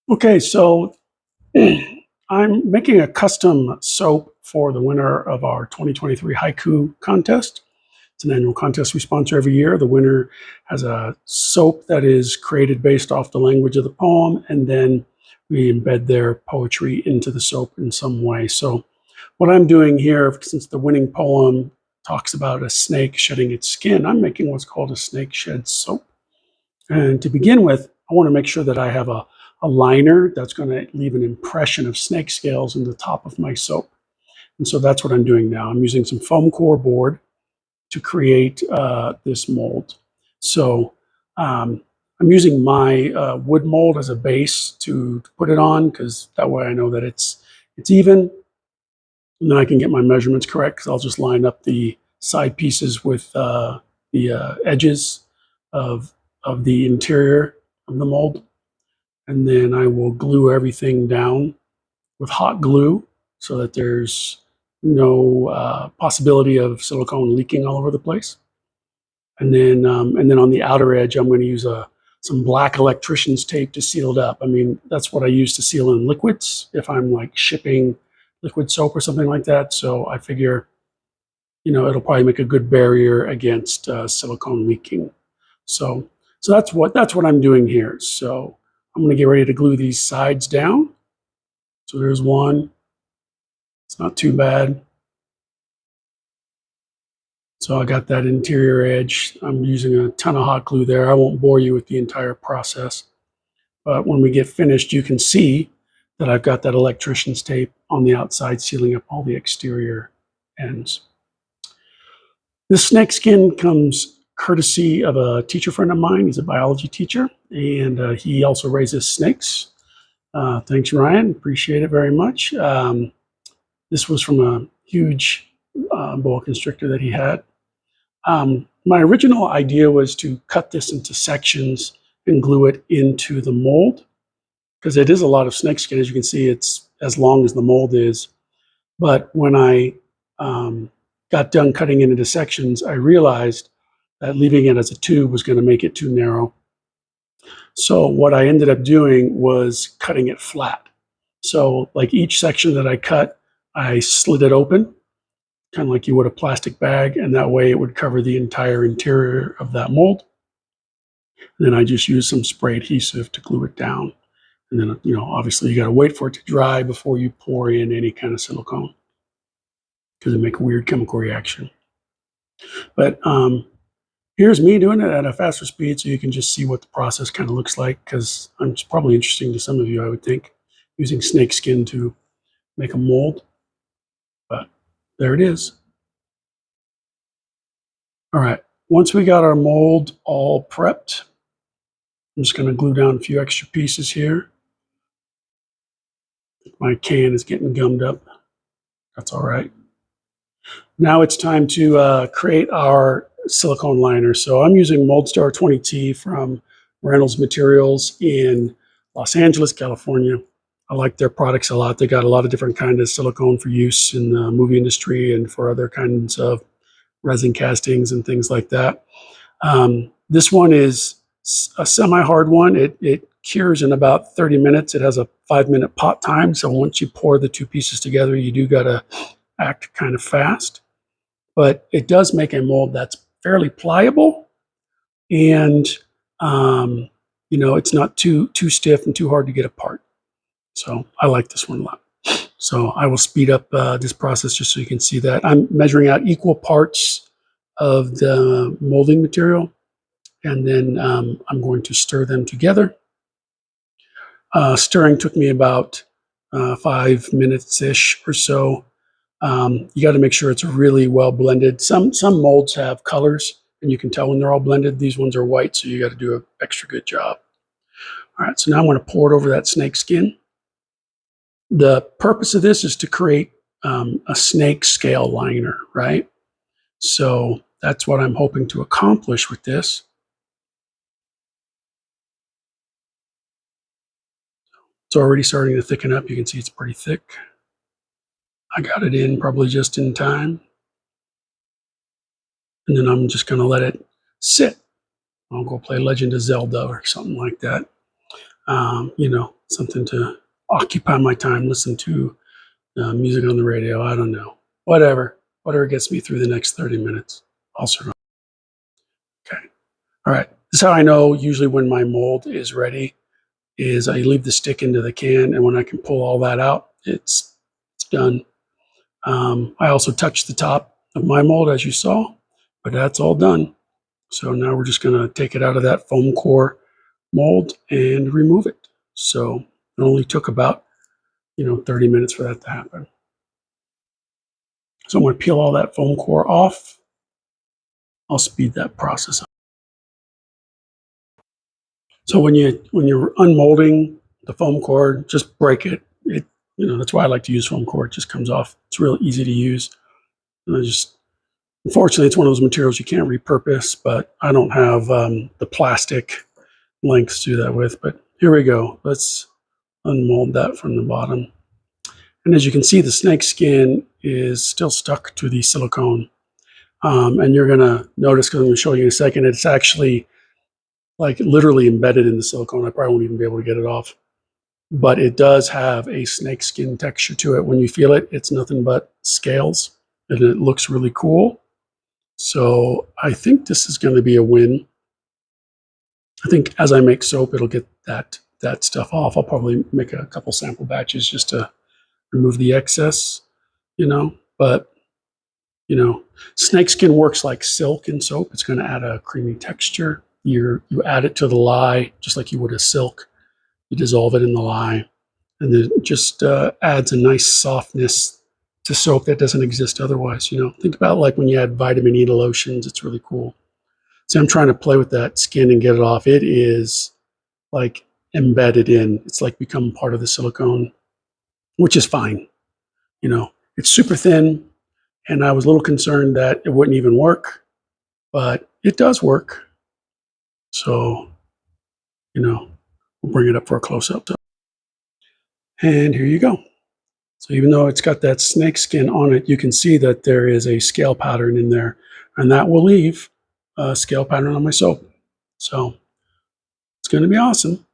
Okay, so I'm making a custom soap for the winner of our 2023 haiku contest. It's an annual contest we sponsor every year. The winner has a soap that is created based off the language of the poem, and then we embed their poetry into the soap in some way. So, what I'm doing here, since the winning poem talks about a snake shedding its skin, I'm making what's called a snake shed soap. And to begin with, I want to make sure that I have a liner that's going to leave an impression of snake scales in the top of my soap. And so that's what I'm doing now. I'm using some foam core board to create this mold. So I'm using my wood mold as a base to put it on, because that way I know that it's even, and then I can get my measurements correct, because I'll just line up the side pieces with the edges of the interior of the mold, and then I will glue everything down with hot glue so that there's no possibility of silicone leaking all over the place. And then on the outer edge, I'm going to use some black electrician's tape to seal it up. I mean, that's what I use to seal in liquids if I'm like shipping liquid soap or something like that. So I figure, it'll probably make a good barrier against silicone leaking. So, so that's what I'm doing here. So I'm going to get ready to glue these sides down. So there's one. It's not too bad. So I got that interior edge. I'm using a ton of hot glue there. I won't bore you with the entire process. But when we get finished, you can see that I've got that electrician's tape on the outside sealing up all the exterior ends. This snake skin comes courtesy of a teacher friend of mine. He's a biology teacher, and he also raises snakes. Thanks, Ryan. Appreciate it very much. This was from a huge boa constrictor that he had. My original idea was to cut this into sections and glue it into the mold, because it is a lot of snakeskin. As you can see, it's as long as the mold is. But when I got done cutting it into sections, I realized that leaving it as a tube was going to make it too narrow. So what I ended up doing was cutting it flat. So like each section that I cut, I slid it open, kind of like you would a plastic bag, and that way it would cover the entire interior of that mold. And then I just used some spray adhesive to glue it down. And then, obviously you got to wait for it to dry before you pour in any kind of silicone, because it make a weird chemical reaction. But here's me doing it at a faster speed, so you can just see what the process kind of looks like, because it's probably interesting to some of you, I would think, using snake skin to make a mold. But there it is. All right, once we got our mold all prepped, I'm just going to glue down a few extra pieces here. My can is getting gummed up. That's all right. Now it's time to create our silicone liner. So I'm using Moldstar 20T from Reynolds Materials in Los Angeles, California. I like their products a lot. They got a lot of different kinds of silicone for use in the movie industry and for other kinds of resin castings and things like that. This one is a semi-hard one. It cures in about 30 minutes. It has a 5-minute pot time. So once you pour the two pieces together, you do got to act kind of fast. But it does make a mold that's fairly pliable, and it's not too stiff and too hard to get apart. So I like this one a lot. So I will speed up this process just so you can see that. I'm measuring out equal parts of the molding material, and then I'm going to stir them together. Stirring took me about 5 minutes-ish or so. You got to make sure it's really well blended. Some molds have colors, and you can tell when they're all blended. These ones are white, so you got to do an extra good job. All right, so now I'm going to pour it over that snake skin. The purpose of this is to create a snake scale liner, right? So that's what I'm hoping to accomplish with this. It's already starting to thicken up. You can see it's pretty thick. I got it in probably just in time. And then I'm just going to let it sit. I'll go play Legend of Zelda or something like that. Something to occupy my time, listen to music on the radio. I don't know. Whatever gets me through the next 30 minutes. I'll survive. Okay. All right. This is how I know usually when my mold is ready is I leave the stick into the can, and when I can pull all that out, it's done. I also touched the top of my mold, as you saw, but that's all done. So now we're just going to take it out of that foam core mold and remove it. So it only took about 30 minutes for that to happen. So I'm going to peel all that foam core off. I'll speed that process up. So when you're unmolding the foam core, just break it. That's why I like to use foam core. It just comes off. It's real easy to use. And unfortunately, it's one of those materials you can't repurpose, but I don't have the plastic lengths to do that with. But here we go. Let's unmold that from the bottom. And as you can see, the snake skin is still stuck to the silicone. And you're going to notice, because I'm going to show you in a second, it's actually like literally embedded in the silicone. I probably won't even be able to get it off. But it does have a snake skin texture to it. When you feel it, it's nothing but scales, and it looks really cool. So I think this is going to be a win. I think as I make soap, it'll get that stuff off. I'll probably make a couple sample batches just to remove the excess, But, snakeskin works like silk in soap. It's going to add a creamy texture. You add it to the lye, just like you would a silk. You dissolve it in the lye, and it just adds a nice softness to soap that doesn't exist otherwise. Think about like when you add vitamin E to lotions. It's really cool. So I'm trying to play with that skin and get it off. It is like embedded in. It's like become part of the silicone, which is fine. It's super thin, and I was a little concerned that it wouldn't even work, but it does work. So, we'll bring it up for a close-up. And here you go. So even though it's got that snake skin on it, you can see that there is a scale pattern in there, and that will leave a scale pattern on my soap. So it's going to be awesome.